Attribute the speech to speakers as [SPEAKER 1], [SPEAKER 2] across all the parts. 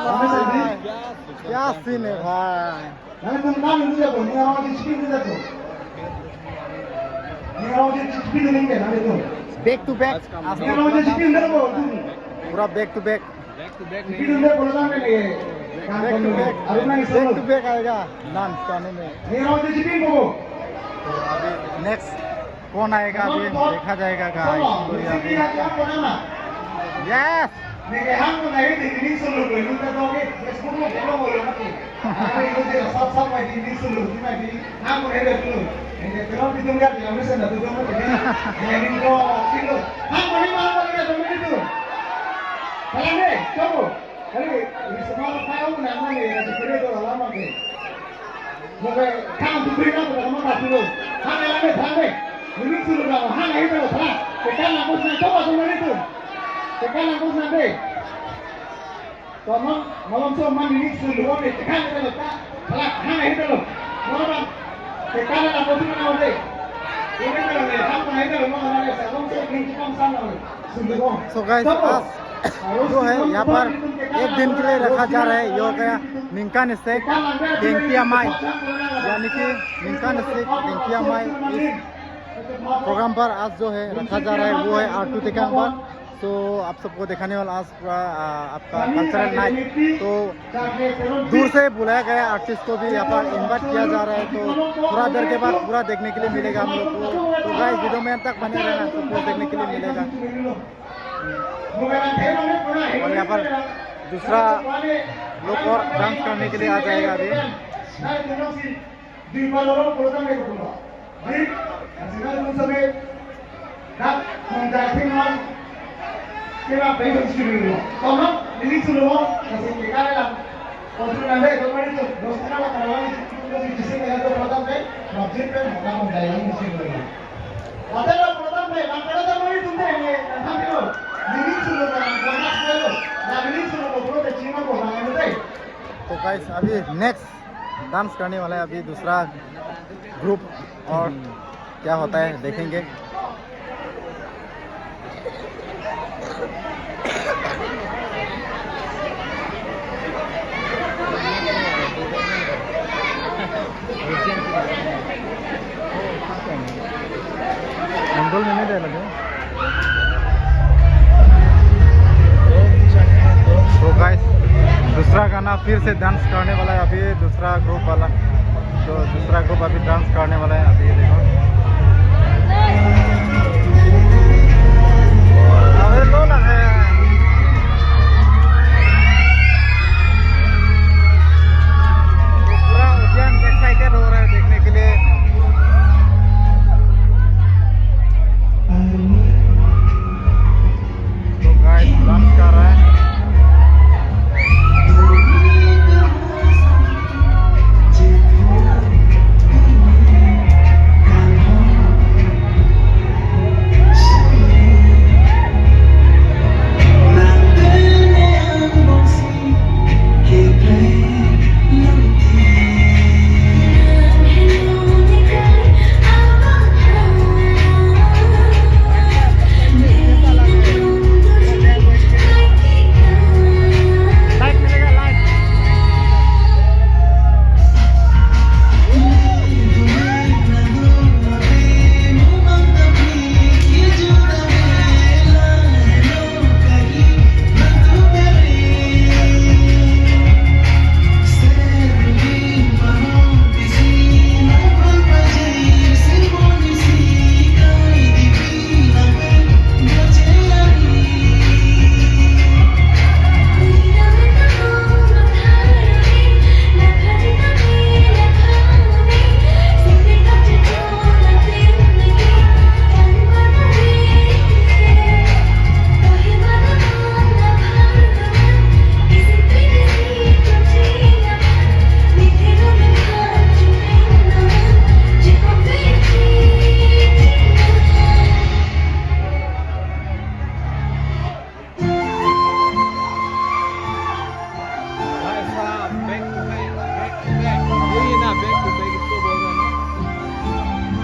[SPEAKER 1] भाई, क्या सीन है भाई। बैक टू बैक पूरा बैक टू बैक आएगा डांस करने में। तो अभी नेक्स्ट कौन आएगा अभी देखा जाएगा गाइस। यस सो गाइस जो है यहाँ पर एक दिन के लिए रखा जा रहा है। ये हो गया निंका निस्तेक डेंकिया माई, यानी कि निंका निस्तेक डेंकिया माई। इस प्रोग्राम पर आज जो है रखा जा रहा है वो है आर्टू टिकांग पर। तो आप सबको दिखाने वाला आज पूरा आपका कल्चरल नाइट। तो दूर से बुलाया गया आर्टिस्ट को भी यहाँ पर इन्वाइट किया जा रहा है। तो थोड़ा देर के बाद पूरा देखने के लिए मिलेगा हम लोग को। तो गाइस वीडियो में अंत तक बने रहना, सबको देखने के लिए मिलेगा। और यहाँ पर दूसरा लोग और डांस करने के लिए आ जाएगा अभी। तो गाइस अभी नेक्स्ट डांस करने वाला है अभी दूसरा ग्रुप, और क्या होता है देखेंगे। मंगल में नहीं दे लगे। तो गाइस दूसरा गाना फिर से डांस करने वाला है अभी दूसरा ग्रुप वाला। तो दूसरा ग्रुप अभी डांस करने वाला है अभी। देखो अबे लो लगा पूरा उद्यान एक्साइटेड हो रहा है देखने के लिए। तो गाइस डांस कर रहा है।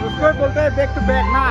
[SPEAKER 1] उसको बोलते हैं बैक टू बैक ना।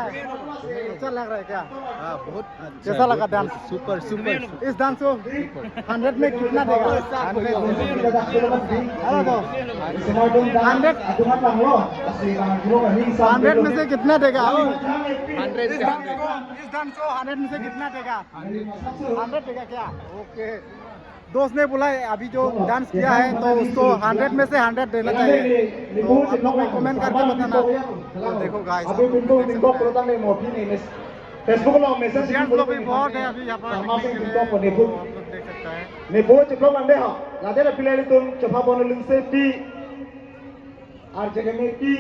[SPEAKER 1] है? अच्छा लग रहा है क्या?
[SPEAKER 2] हाँ बहुत
[SPEAKER 1] कैसा लगा डांस?
[SPEAKER 2] सुपर सुपर
[SPEAKER 1] इस डांस को 100 में कितना देगा? 100 में से कितना देगा?
[SPEAKER 2] 100
[SPEAKER 1] इस डांस को 100 में से कितना देगा? 100 देगा क्या? ओके। दोस्त ने बोला है अभी जो डांस किया है तो उसको 100 में से 100 देना चाहिए, तो आप लोग भी कमेंट करके बताना। तो देखो गाइस,
[SPEAKER 3] फेसबुक लो मैसेज
[SPEAKER 1] जेंट्स लोग भी बहुत है अभी यहाँ पर दिखने के लिए, तो आप लोग देख सकते हैं।
[SPEAKER 3] ने बहुत चिपलो मंडे हो लादे रे पिले तुम चफा बोन लुंग से पी आर जगह में पी